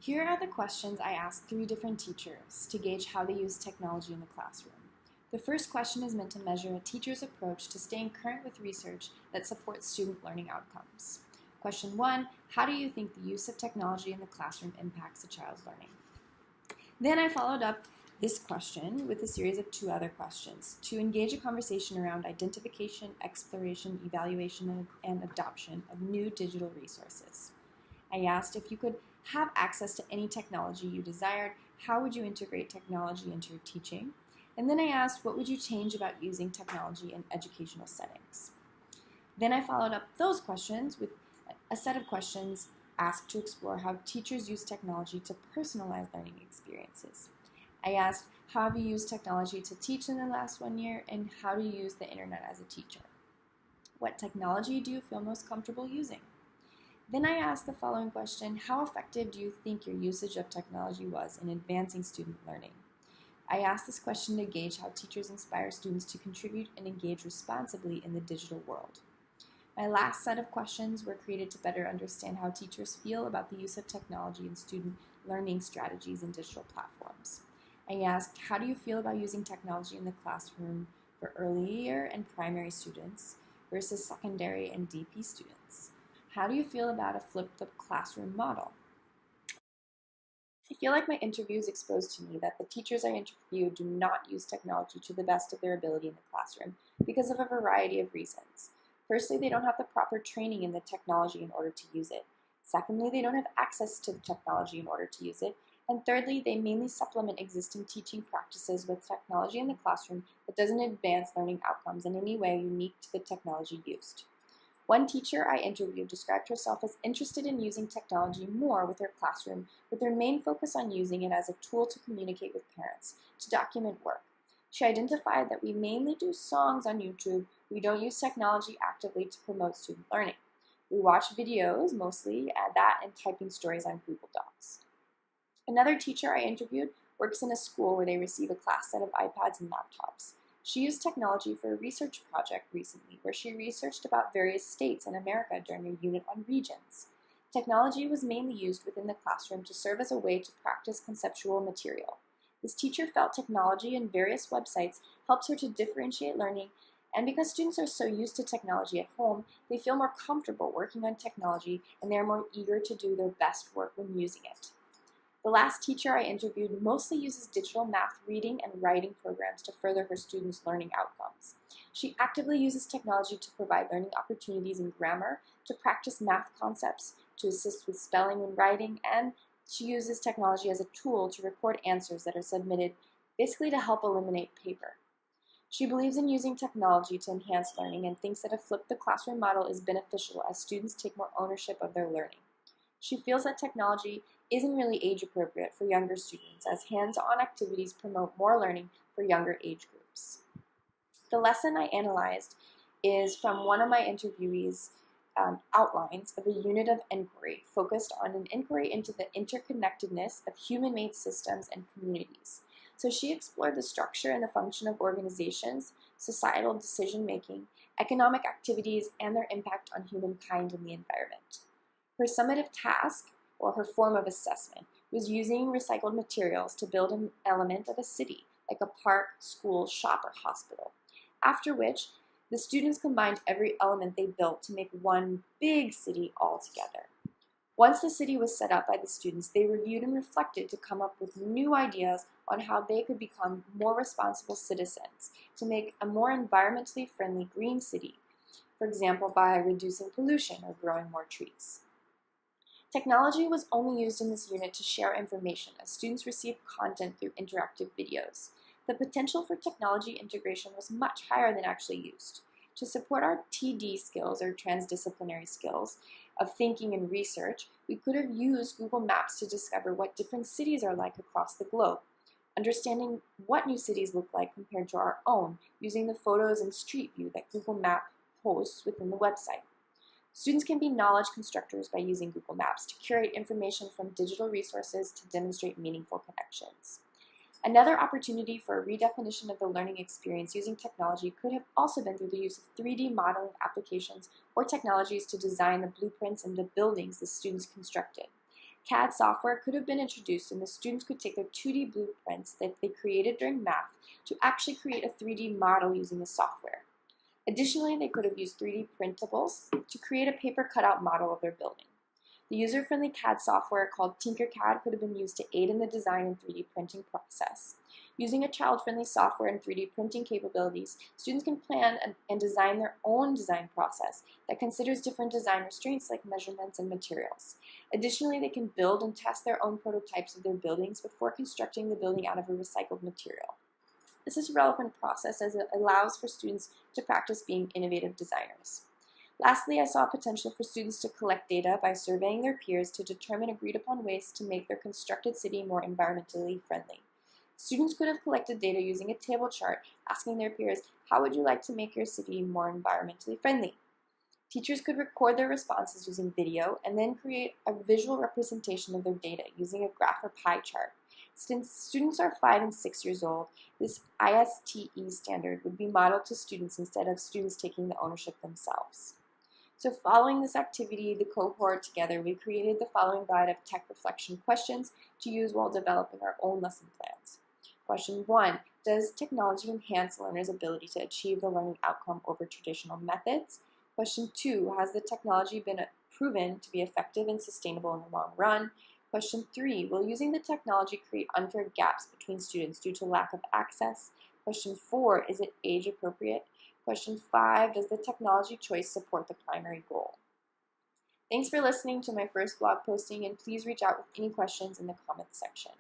Here are the questions I asked 3 different teachers to gauge how they use technology in the classroom. The first question is meant to measure a teacher's approach to staying current with research that supports student learning outcomes. Question 1, how do you think the use of technology in the classroom impacts a child's learning? Then I followed up this question with a series of 2 other questions to engage a conversation around identification, exploration, evaluation, and adoption of new digital resources. I asked if you could have access to any technology you desired, how would you integrate technology into your teaching? And then I asked, what would you change about using technology in educational settings? Then I followed up those questions with a set of questions asked to explore how teachers use technology to personalize learning experiences. I asked, how have you used technology to teach in the last 1 year, and how do you use the internet as a teacher? What technology do you feel most comfortable using? Then I asked the following question, how effective do you think your usage of technology was in advancing student learning? I asked this question to gauge how teachers inspire students to contribute and engage responsibly in the digital world. My last set of questions were created to better understand how teachers feel about the use of technology in student learning strategies and digital platforms. I asked, how do you feel about using technology in the classroom for early year and primary students versus secondary and DP students? How do you feel about a flipped classroom model? I feel like my interviews exposed to me that the teachers I interviewed do not use technology to the best of their ability in the classroom because of a variety of reasons. Firstly, they don't have the proper training in the technology in order to use it. Secondly, they don't have access to the technology in order to use it. And thirdly, they mainly supplement existing teaching practices with technology in the classroom that doesn't advance learning outcomes in any way unique to the technology used. One teacher I interviewed described herself as interested in using technology more with her classroom, with her main focus on using it as a tool to communicate with parents, to document work. She identified that we mainly do songs on YouTube. We don't use technology actively to promote student learning. We watch videos, mostly, that and typing stories on Google Docs. Another teacher I interviewed works in a school where they receive a class set of iPads and laptops. She used technology for a research project recently where she researched about various states in America during a unit on regions. Technology was mainly used within the classroom to serve as a way to practice conceptual material. This teacher felt technology and various websites helps her to differentiate learning, and because students are so used to technology at home, they feel more comfortable working on technology and they are more eager to do their best work when using it. The last teacher I interviewed mostly uses digital math reading and writing programs to further her students' learning outcomes. She actively uses technology to provide learning opportunities in grammar, to practice math concepts, to assist with spelling and writing, and she uses technology as a tool to record answers that are submitted, basically to help eliminate paper. She believes in using technology to enhance learning and thinks that a flipped the classroom model is beneficial as students take more ownership of their learning. She feels that technology isn't really age appropriate for younger students, as hands-on activities promote more learning for younger age groups. The lesson I analyzed is from one of my interviewees' outlines of a unit of inquiry focused on an inquiry into the interconnectedness of human-made systems and communities. So she explored the structure and the function of organizations, societal decision-making, economic activities, and their impact on humankind and the environment. Her summative task, or her form of assessment, was using recycled materials to build an element of a city, like a park, school, shop, or hospital. After which, the students combined every element they built to make one big city all together. Once the city was set up by the students, they reviewed and reflected to come up with new ideas on how they could become more responsible citizens to make a more environmentally friendly green city, for example, by reducing pollution or growing more trees. Technology was only used in this unit to share information as students received content through interactive videos. The potential for technology integration was much higher than actually used. To support our TD skills, or transdisciplinary skills, of thinking and research, we could have used Google Maps to discover what different cities are like across the globe, understanding what new cities look like compared to our own, using the photos and street view that Google Maps hosts within the website. Students can be knowledge constructors by using Google Maps to curate information from digital resources to demonstrate meaningful connections. Another opportunity for a redefinition of the learning experience using technology could have also been through the use of 3D modeling applications or technologies to design the blueprints and the buildings the students constructed. CAD software could have been introduced and the students could take their 2D blueprints that they created during math to actually create a 3D model using the software. Additionally, they could have used 3D printables to create a paper cutout model of their building. The user-friendly CAD software called Tinkercad could have been used to aid in the design and 3D printing process. Using a child-friendly software and 3D printing capabilities, students can plan and design their own design process that considers different design restraints like measurements and materials. Additionally, they can build and test their own prototypes of their buildings before constructing the building out of a recycled material. This is a relevant process as it allows for students to practice being innovative designers. Lastly, I saw potential for students to collect data by surveying their peers to determine agreed-upon ways to make their constructed city more environmentally friendly. Students could have collected data using a table chart, asking their peers, how would you like to make your city more environmentally friendly? Teachers could record their responses using video and then create a visual representation of their data using a graph or pie chart. Since students are 5 and 6 years old, this ISTE standard would be modeled to students instead of students taking the ownership themselves. So following this activity, the cohort together, we created the following guide of tech reflection questions to use while developing our own lesson plans. Question 1, does technology enhance learners' ability to achieve the learning outcome over traditional methods? Question 2, has the technology been proven to be effective and sustainable in the long run? Question 3, will using the technology create unfair gaps between students due to lack of access? Question 4, is it age appropriate? Question 5, does the technology choice support the primary goal? Thanks for listening to my first blog posting, and please reach out with any questions in the comments section.